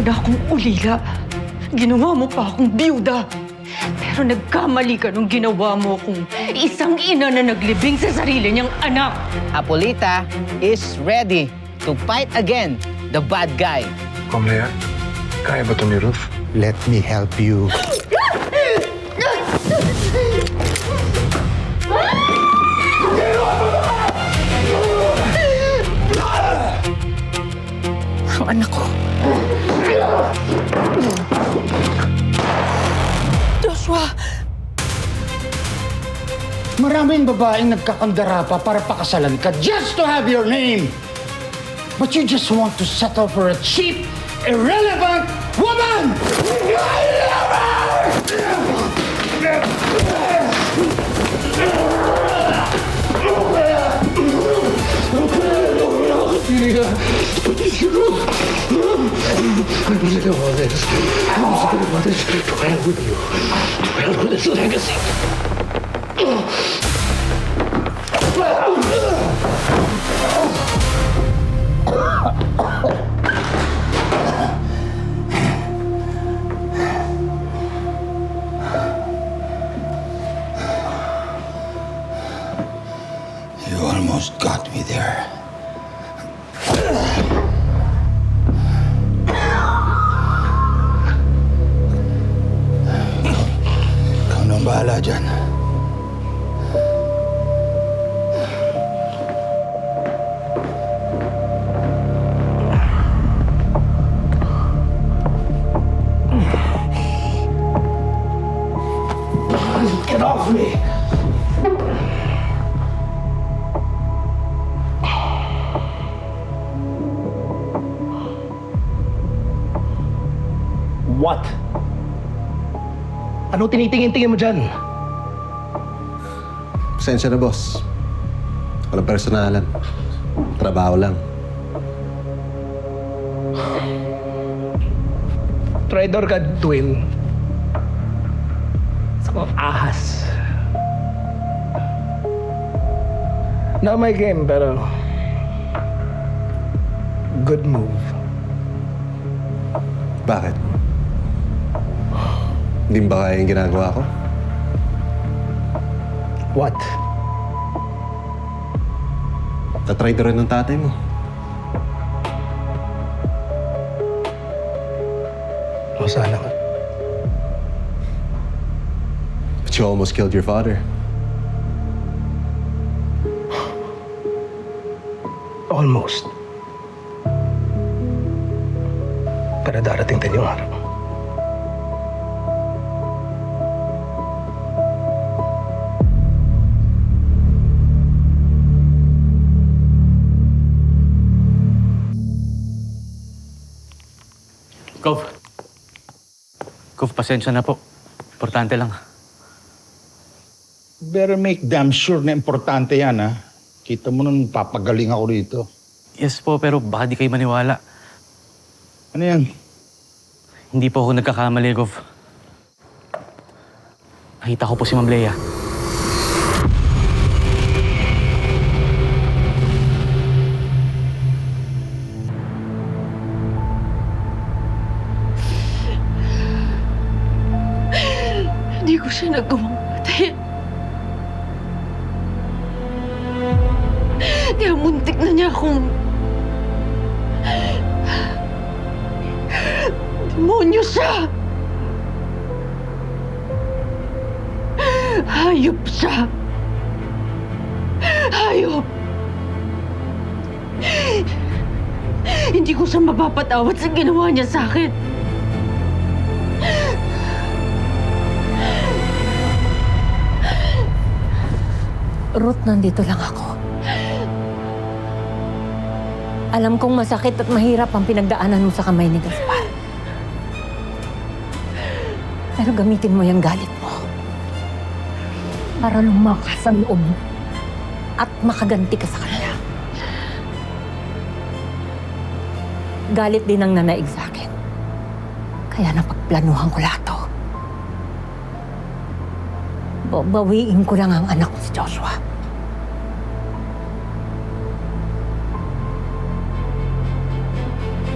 na akong ulila. Ginawa mo pa akong biyuda. Pero nagkamali ka nung ginawa mo akong isang ina na naglibing sa sarili niyang anak. Apolita is ready to fight again the bad guy. Ma'am Lea, kaya ba ito ni Ruth? Let me help you. Ang anak ko. Joshua! Maraming babaeng nagkakandara pa para pakasalan ka just to have your name. But you just want to settle for a cheap, irrelevant woman! You almost got me there. Ikaw nang bahala dyan. Get off me! What? Ano tinitingin-tingin mo dyan? Pasensya na, boss. Walang personalan. Trabaho lang. Traidor ka, Dwayne. Sa mga ahas. Not my game, pero... good move. Bakit? Hindi ba kaya yung ginagawa ko? What? Tatry ko rin ng tatay mo. O sana ka. But you almost killed your father. Almost. Pero darating din yung araw. Kov, pasensya na po. Importante lang. Better make damn sure na importante yan, ha? Kita mo nun, papagaling ako rito. Yes po, pero baka di kayo maniwala. Ano yan? Hindi po ako nagkakamali, Kov. Nakita ko po si Ma'am Lea. Hindi ko siya nagawang patayin. Kaya muntik na niya akong... Demonyo siya! Hayop siya! Hayop! Hindi ko siya mapapatawad sa ginawa niya sa akin. Ruth, nandito lang ako. Alam kong masakit at mahirap ang pinagdaanan mo sa kamay ni Gaspar. Pero gamitin mo yung galit mo para lumakas ang loob mo at makaganti ka sa kanya. Galit din ang nanaig sa akin. Kaya napagplanuhan ko lahat to. Bawiin ko lang ang anak ko si Joshua.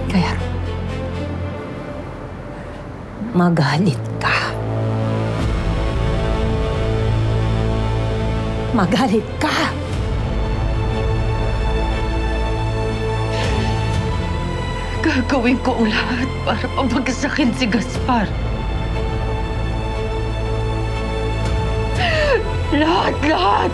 Kaya, Magalit ka. Magalit ka. Gagawin ko ang lahat para pabagsakin si Gaspar. Lahat!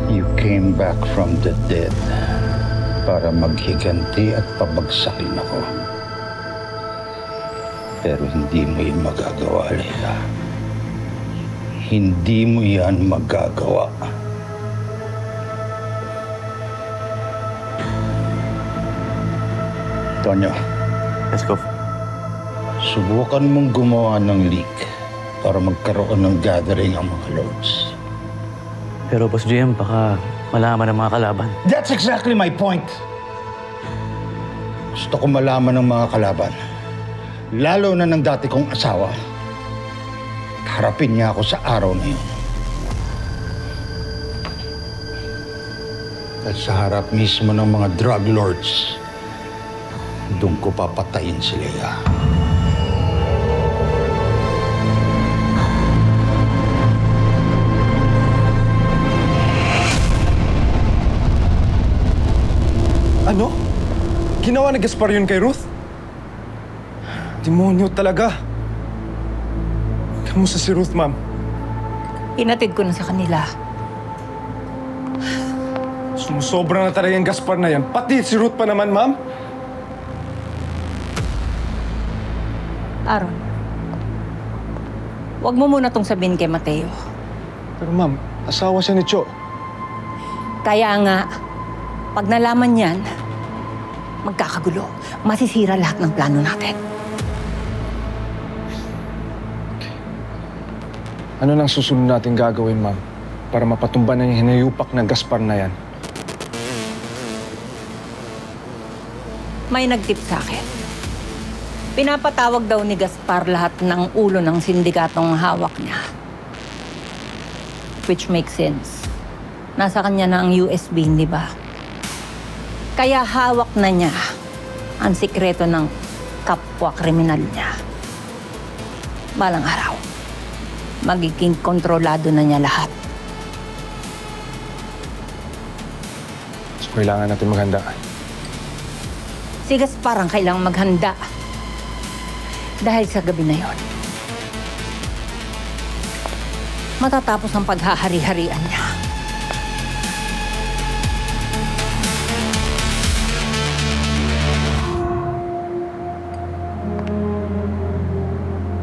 You came back from the dead para maghiganti at pabagsakin ako. Pero hindi mo yun magagawa, Leila. Hindi mo yan magagawa. Tonyo, Yes, Gov. subukan mong gumawa ng leak para magkaroon ng gathering ang mga lords. Pero Boss GM, baka malaman ng mga kalaban. That's exactly my point. Gusto ko malaman ng mga kalaban, lalo na ng dati kong asawa. Harapin niya ako sa araw na yun. At sa harap mismo ng mga drug lords, doon ko papatayin si Leia. Ano? Ginawa ni Gaspar yun kay Ruth? Demonyo talaga. Kamusta si Ruth, ma'am? Hinatid ko na sa kanila. Sumusobra na talaga yung Gaspar na yan. Pati si Ruth pa naman, ma'am. Aaron, huwag mo muna tong sabihin kay Mateo. Pero ma'am, asawa siya ni Cho. Kaya nga, pag nalaman yan, magkakagulo. Masisira lahat ng plano natin. Ano nang susunod natin gagawin, ma'am? Para mapatumba na yung hinayupak na Gaspar na yan. May nagtip sa akin. Pinapatawag daw ni Gaspar lahat ng ulo ng sindikatong hawak niya. Which makes sense. Nasa kanya na ang USB, di ba? Kaya hawak na niya ang sikreto ng kapwa kriminal niya. Balang araw, magiging kontrolado na niya lahat. So, kailangan natin maghanda. Si Gaspar ang kailangang maghanda. Dahil sa gabi na yon, matatapos ang paghahari-harian niya.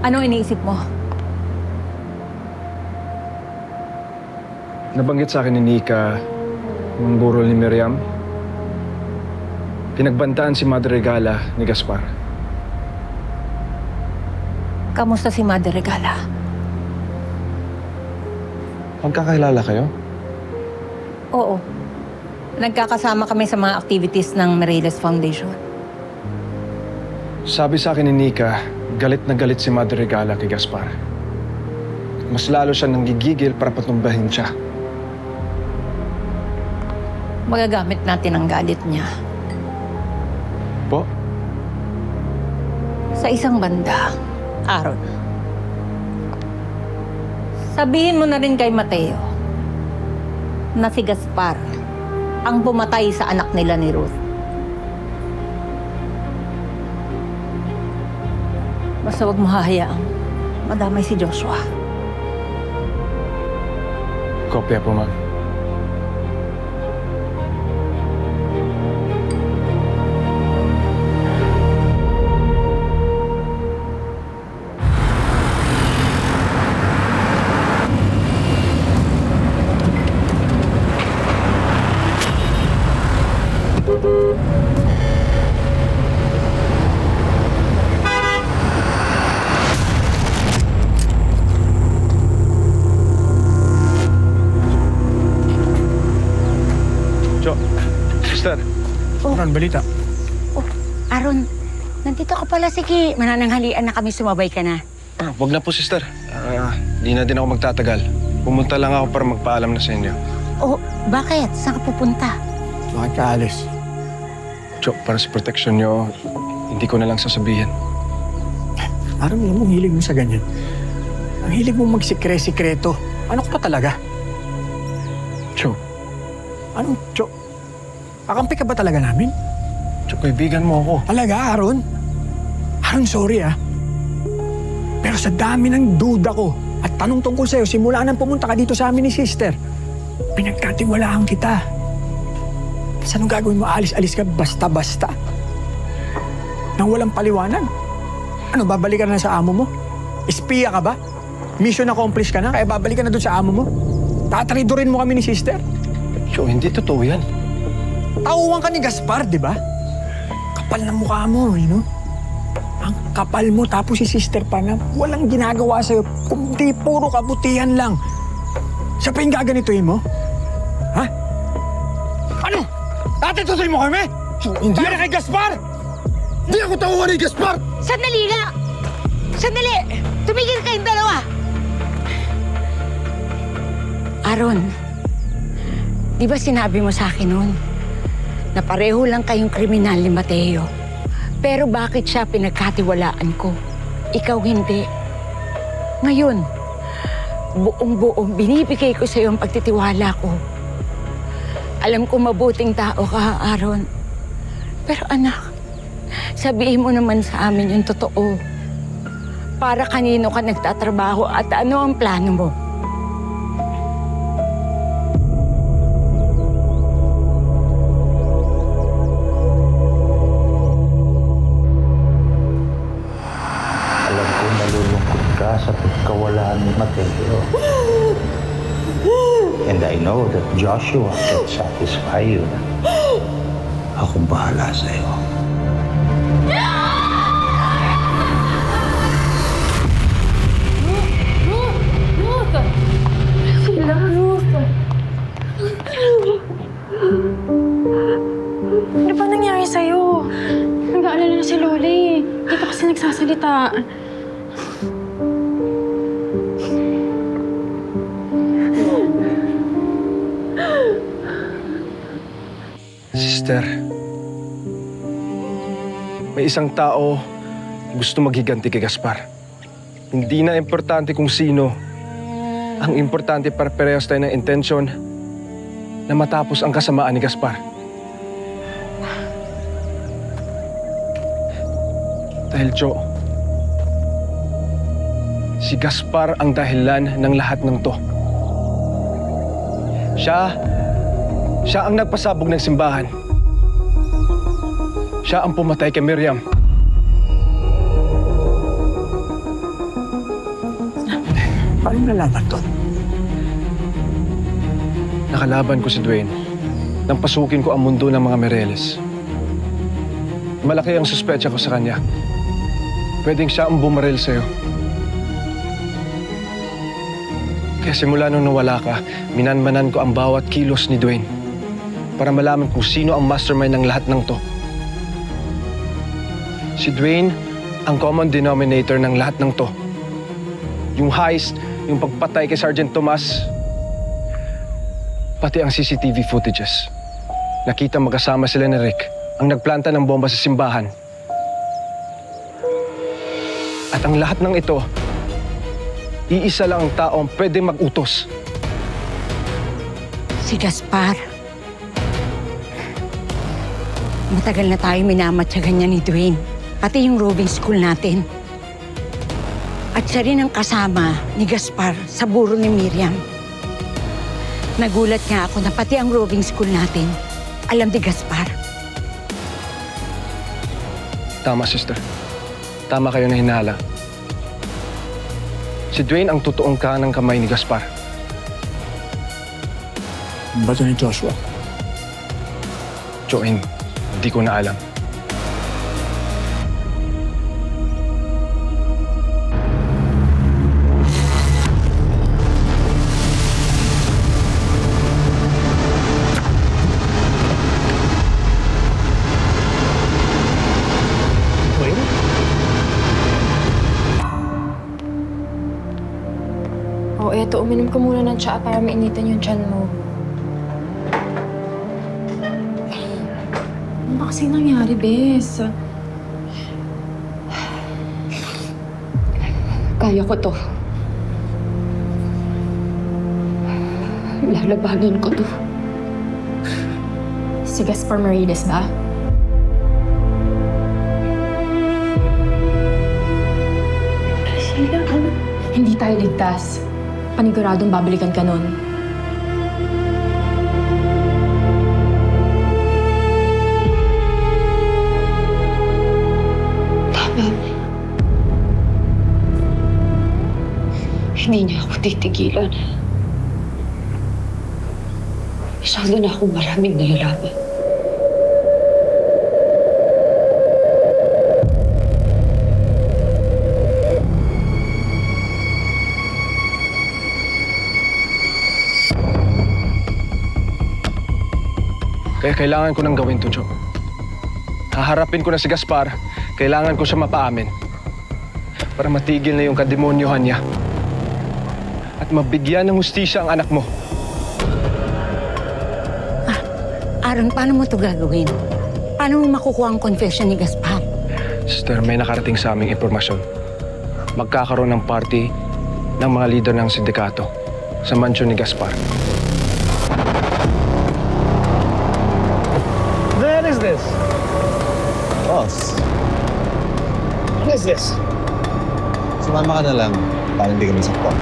Anong iniisip mo? Nabanggit sa akin ni Nika yung burol ni Miriam. Pinagbantaan si Madre Regala ni Gaspar. Kamusta si Madre Regala? Magkakilala kayo? Oo. Nagkakasama kami sa mga activities ng Mariles Foundation. Sabi sa akin ni Nika, galit na galit si Madre Regala kay Gaspar. Mas lalo siya nanggigigil para patumbahin siya. Magagamit natin ang galit niya. Po? Sa isang banda, Aaron. Sabihin mo na rin kay Mateo na si Gaspar ang pumatay sa anak nila ni Ruth. Basta huwag mo hahayaang madamay si Joshua. Kopya po, ma'am. Sister, Ron, balita. Oh, Aaron, nandito ka pala. Sige, manananghalian na kami. Sumabay ka na. wag na po, sister. Di na din ako magtatagal. Pumunta lang ako para magpaalam na sa inyo. Oh, bakit? Saan ka pupunta? Bakit ka alis? Cho, para sa protection nyo, hindi ko na lang sasabihin. Aram, alam mo, hilig mo sa ganyan. Ang hilig mo magsikre-sikreto. Ano ka pa talaga? Cho, Anong, Cho? Kakampi ka ba talaga namin? Cho, kaibigan mo ako. Talaga, Aaron? Aaron, sorry Pero sa dami ng duda ko at tanong tungkol sa'yo, simula nang pumunta ka dito sa amin ni sister, pinagkatiwalaan kita. Tapos anong gagawin mo? Alis-alis ka basta-basta? Nang walang paliwanag? Ano, babalikan na sa amo mo? Espiya ka ba? Mission accomplished ka na, kaya babalikan na doon sa amo mo? Tatridorin mo kami ni sister? Cho, hindi totoo yan. Tauhan ka ni Gaspar, di ba? Kapal ng mukha mo, Ang kapal mo, tapos si sister pa na walang ginagawa sa'yo, kundi puro kabutihan lang. Siya pa yung gaganituin mo? Ha? Ano? Tatitusin mo kami? Hindi Dahil kay Gaspar? Hindi ako tauhan ni Gaspar! Sandali nga! Sandali! Tumigil kayong dalawa! Aaron, di ba sinabi mo sa akin noon na pareho lang kayong kriminal ni Mateo? Pero bakit siya pinagkatiwalaan ko? Ikaw hindi. Ngayon, buong-buong binibigay ko sa iyo ang pagtitiwala ko. Alam ko mabuting tao ka, Aaron. Pero anak, sabihin mo naman sa amin yung totoo. Para kanino ka nagtatrabaho at ano ang plano mo? Alam ko nalulungkot ka sa pagkawalaan ni Mateo. And I know that Joshua can satisfy you. Ako bahala sa'yo. Ano ba nangyari sa'yo? Nag-aalala na si Lola eh. Hindi ka kasi nagsasalita. Sister, may isang tao gusto maghiganti kay Gaspar. Hindi na importante kung sino. Ang importante para parehas tayo ng intensyon na matapos ang kasamaan ni Gaspar. Dahil, Jo, si Gaspar ang dahilan ng lahat ng to. Siya ang nagpasabog ng simbahan. Siya ang pumatay kay Miriam. Paano nalaman to? Nakalaban ko si Dwayne nang pasukin ko ang mundo ng mga Mireles. Malaki ang suspetsa ko sa kanya. Pwedeng siya ang bumaril sa'yo. Kaya simula nung nawala ka, minanmanan ko ang bawat kilos ni Dwayne para malaman kung sino ang mastermind ng lahat ng to. Si Dwayne ang common denominator ng lahat ng to. Yung heist, yung pagpatay kay Sergeant Tomas, pati ang CCTV footages. Nakita magkasama sila ni Rick ang nagplanta ng bomba sa simbahan. At ang lahat ng ito, iisa lang ang taong pwedeng mag-utos. Si Gaspar. Matagal na tayo minamatyagan niya ni Dwayne. Pati yung roving school natin. At siya rin ang kasama ni Gaspar sa buro ni Miriam. Nagulat nga ako na pati ang roving school natin alam ni Gaspar. Tama, sister. Tama kayo na hinala. Si Dwayne ang totoong kanang kamay ni Gaspar. Bato ni Joshua? Join, hindi ko na alam. uminom ka muna ng tsaa para mainitan yung tiyan mo. Ano ba kasi nangyari, Bes? Kaya ko to. Lalabanan ko to. Si Gaspar Mariles ba? Sheila, ano? Hindi tayo ligtas. Paniguradong babalikan ka nun. Tama. Hindi niya ako titigilan. Masyado na akong maraming nalalaman. Kaya kailangan ko nang gawin to, Jo. Haharapin ko na si Gaspar, kailangan ko siya mapaamin. Para matigil na yung kademonyohan niya. At mabigyan ng hustisya ang anak mo. Aaron, paano mo ito gagawin? Paano mo makukuha ang confession ni Gaspar? Sister, may nakarating sa aming impormasyon. Magkakaroon ng party ng mga leader ng sindikato sa mansyon ni Gaspar. What is this? Boss, What is this? sumama ka na lang para hindi ka masakpan.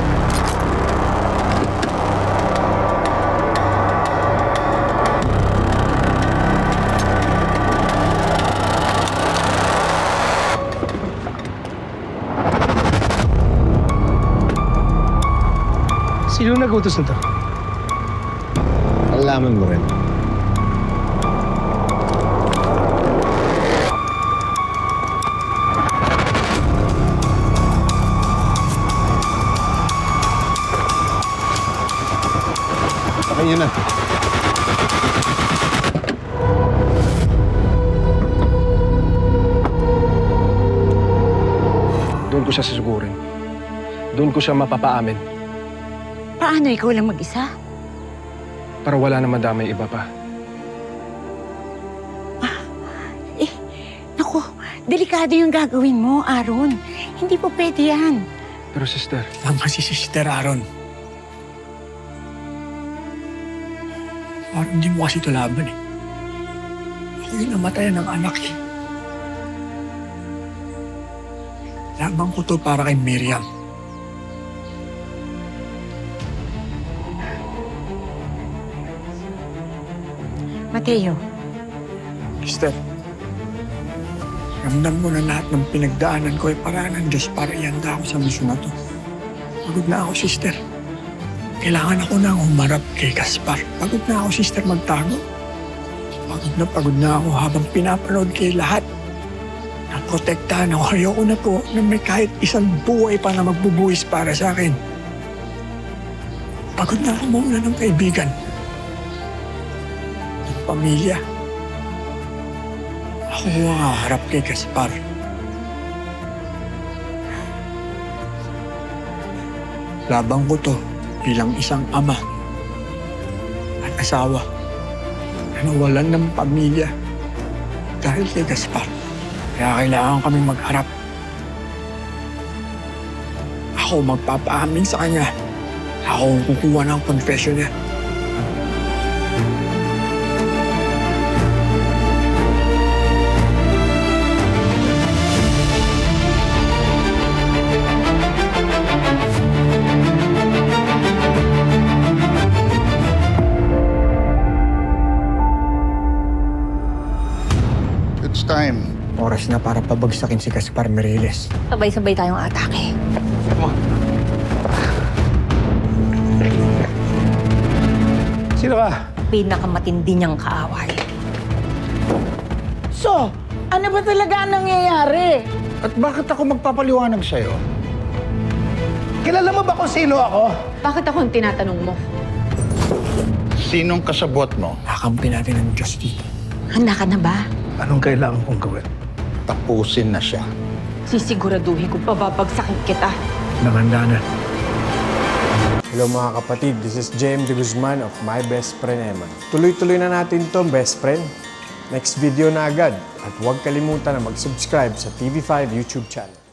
Sino nag-utos nito? Alaman mo rin. Okay, yun na. Doon ko siya susugurin. Doon ko siya mapapaamin. Paano ikaw lang mag-isa? Para wala na madamay iba pa. Naku, delikado yung gagawin mo, Aaron. Hindi po pwede yan. Pero sister, Tama si Sister Aaron. Parang hindi mo kasi ito laban eh. Ako yung namatayan ng anak eh. Laban ko to para kay Miriam. Mateo, Sister, ramdam mo na lahat ng pinagdaanan ko ay paraan ng Diyos para ihanda ako sa misyon na to. Pagod na ako, Sister. Kailangan ako nang humarap kay Gaspar. Pagod na ako, Sister, magtago. Pagod na ako habang pinapanood kay lahat. Naprotektahan ako. Ayoko na po na may kahit isang buhay pa na magbubuhis para sa akin. Pagod na ako muna ng kaibigan. Ng pamilya. Ako ang haharap kay Gaspar. Labang ko to bilang isang ama at asawa na nawalan ng pamilya dahil kay Gaspar. Kaya kailangan kaming magharap. Ako magpapaamin sa kanya. Ako ang kukuha ng confession niya. It's time. Oras na para pabagsakin si Gaspar Mariles. sabay-sabay tayong atake. Sino ka? Pinakamatindi niyang kaaway. So, ano ba talaga ang nangyayari? At bakit ako magpapaliwanag sa'yo? Kilala mo ba kung sino ako? Bakit ako ang tinatanong mo? Sinong kasabot mo? Kakampi natin ang Diyos dito. Handa ka na ba? Anong kailangan kong gawin? Tapusin na siya. Sisiguraduhin ko pababagsakin kita. Nakanda na. Hello mga kapatid, this is JM De Guzman of My Best Friend Eman. Tuloy-tuloy na natin to best friend. Next video na agad at huwag kalimutan na mag-subscribe sa TV5 YouTube channel.